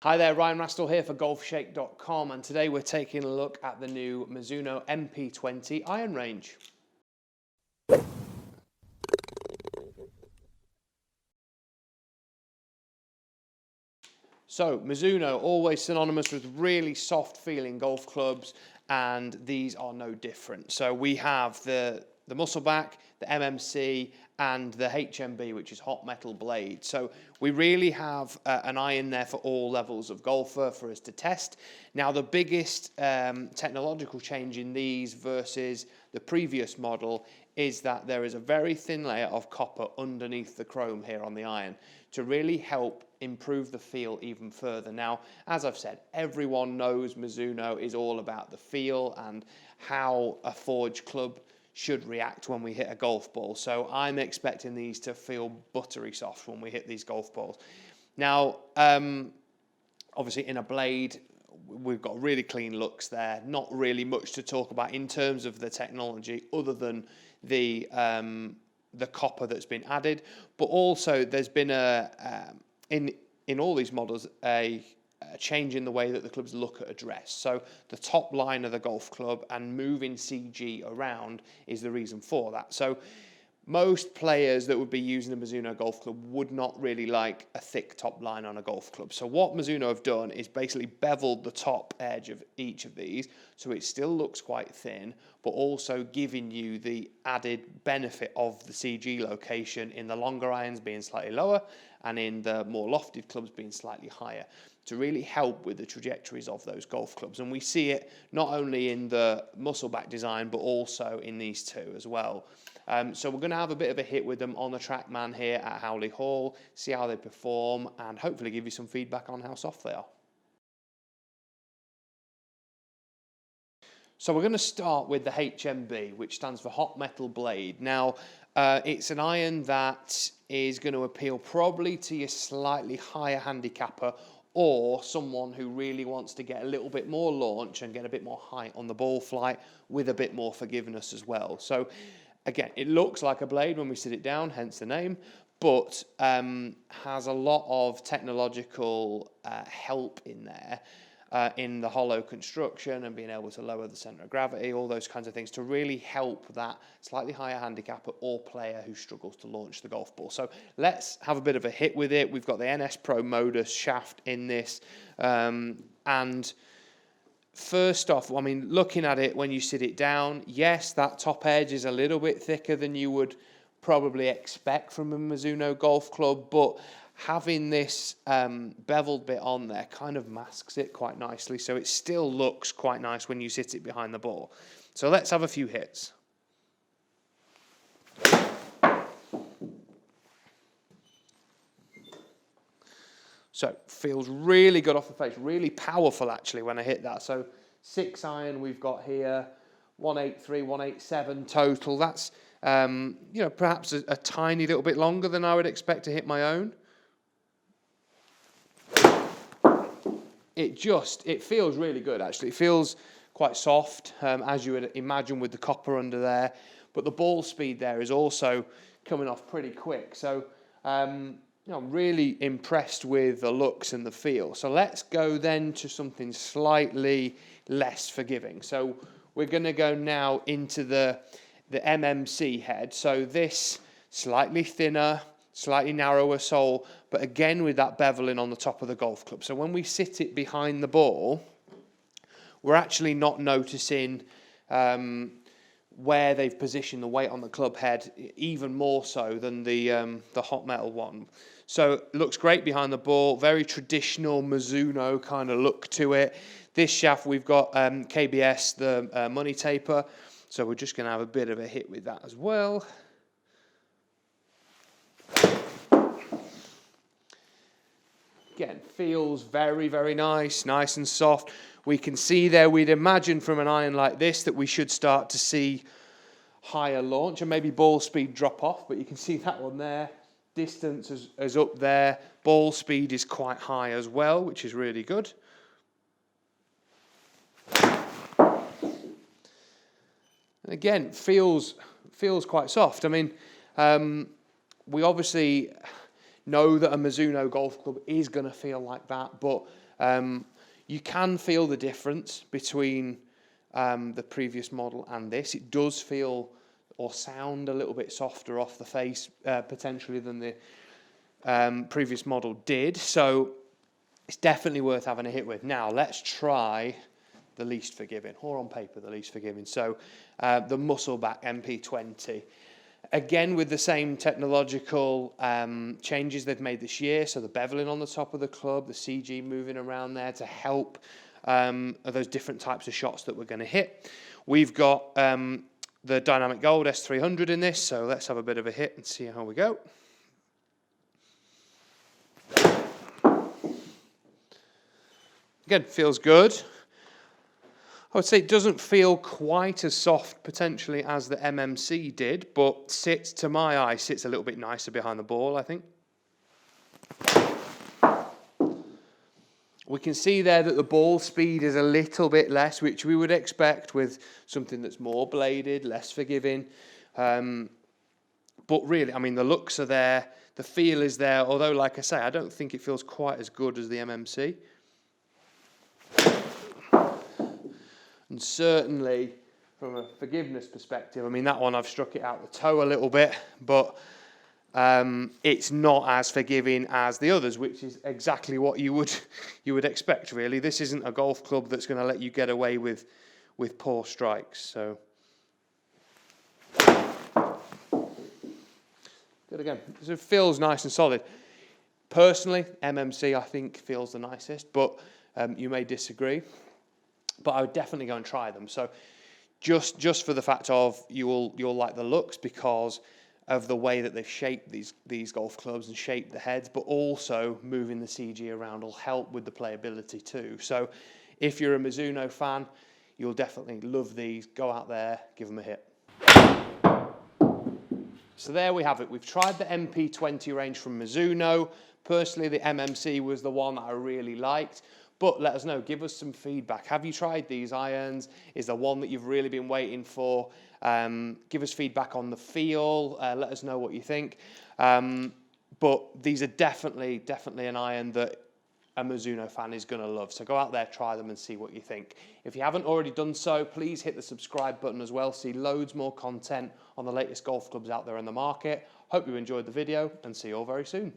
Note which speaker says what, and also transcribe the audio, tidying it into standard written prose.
Speaker 1: Hi there, Ryan Rastall here for Golfshake.com, and today we're taking a look at the new Mizuno MP-20 iron range. So Mizuno, always synonymous with really soft feeling golf clubs, and these are no different. So we have the Muscleback, the MMC and the HMB, which is hot metal blade. So we really have an iron there for all levels of golfer for us to test. Now the biggest technological change in these versus the previous model is that there is a very thin layer of copper underneath the chrome here on the iron to really help improve the feel even further. Now, as I've said, everyone knows Mizuno is all about the feel and how a forged club should react when we hit a golf ball. So I'm expecting these to feel buttery soft when we hit these golf balls. Now, obviously in a blade, we've got really clean looks there. Not really much to talk about in terms of the technology other than the copper that's been added. But also there's been in all these models a change in the way that the clubs look at address. So the top line of the golf club and moving CG around is the reason for that. So most players that would be using a Mizuno golf club would not really like a thick top line on a golf club. So what Mizuno have done is basically beveled the top edge of each of these so it still looks quite thin, but also giving you the added benefit of the CG location in the longer irons being slightly lower and in the more lofted clubs being slightly higher, to really help with the trajectories of those golf clubs. And we see it not only in the Muscleback design, but also in these two as well. So we're going to have a bit of a hit with them on the TrackMan here at Howley Hall, see how they perform, and hopefully give you some feedback on how soft they are. So we're going to start with the HMB, which stands for Hot Metal Blade. Now, it's an iron that is going to appeal probably to your slightly higher handicapper or someone who really wants to get a little bit more launch and get a bit more height on the ball flight with a bit more forgiveness as well. So again, it looks like a blade when we sit it down, hence the name, but has a lot of technological help in there. In the hollow construction and being able to lower the centre of gravity, all those kinds of things to really help that slightly higher handicapper or player who struggles to launch the golf ball. So let's have a bit of a hit with it. We've got the NS Pro Modus shaft in this. And first off, I mean, looking at it when you sit it down, yes, that top edge is a little bit thicker than you would probably expect from a Mizuno golf club, but having this beveled bit on there kind of masks it quite nicely, so it still looks quite nice when you sit it behind the ball. So let's have a few hits. So feels really good off the face, really powerful actually when I hit that. So 6 iron we've got here, 183, 187 total. That's you know, perhaps a tiny little bit longer than I would expect to hit my own. It feels really good actually. It feels quite soft, as you would imagine with the copper under there, but the ball speed there is also coming off pretty quick. So you know, I'm really impressed with the looks and the feel. So let's go then to something slightly less forgiving. So we're going to go now into the MMC head. So this slightly thinner, slightly narrower sole, but again with that beveling on the top of the golf club. So when we sit it behind the ball, we're actually not noticing where they've positioned the weight on the club head, even more so than the hot metal one. So it looks great behind the ball, very traditional Mizuno kind of look to it. This shaft we've got KBS, the money taper, so we're just going to have a bit of a hit with that as well. Again, feels very, very nice and soft. We can see there, we'd imagine from an iron like this that we should start to see higher launch and maybe ball speed drop off, but you can see that one there. Distance is up there. Ball speed is quite high as well, which is really good. And again, feels quite soft. I mean, we obviously know that a Mizuno golf club is going to feel like that, but You can feel the difference between the previous model and this. It does feel or sound a little bit softer off the face potentially than the previous model did. So it's definitely worth having a hit with. Now let's try the least forgiving, or on paper the least forgiving. So the Muscleback MP-20. Again, with the same technological changes they've made this year. So the beveling on the top of the club, the CG moving around there to help those different types of shots that we're going to hit. We've got the Dynamic Gold S300 in this. So let's have a bit of a hit and see how we go. Again, feels good. I would say it doesn't feel quite as soft potentially as the MMC did, but sits, to my eye, sits a little bit nicer behind the ball, I think. We can see there that the ball speed is a little bit less, which we would expect with something that's more bladed, less forgiving. But really, I mean, the looks are there, the feel is there, although, like I say, I don't think it feels quite as good as the MMC. And certainly, from a forgiveness perspective, I mean, that one I've struck it out the toe a little bit, but it's not as forgiving as the others, which is exactly what you would expect, really. This isn't a golf club that's going to let you get away with poor strikes. So, good again. So it feels nice and solid. Personally, MMC I think feels the nicest, but you may disagree. But I would definitely go and try them. So just for the fact of you'll like the looks because of the way that they've shaped these golf clubs and shaped the heads, but also moving the CG around will help with the playability too. So if you're a Mizuno fan, you'll definitely love these. Go out there, give them a hit. So there we have it. We've tried the MP-20 range from Mizuno. Personally, the MMC was the one that I really liked. But let us know, give us some feedback. Have you tried these irons? Is there one that you've really been waiting for? Give us feedback on the feel. Let us know what you think. But these are definitely an iron that a Mizuno fan is going to love. So go out there, try them and see what you think. If you haven't already done so, please hit the subscribe button as well. See loads more content on the latest golf clubs out there in the market. Hope you enjoyed the video and see you all very soon.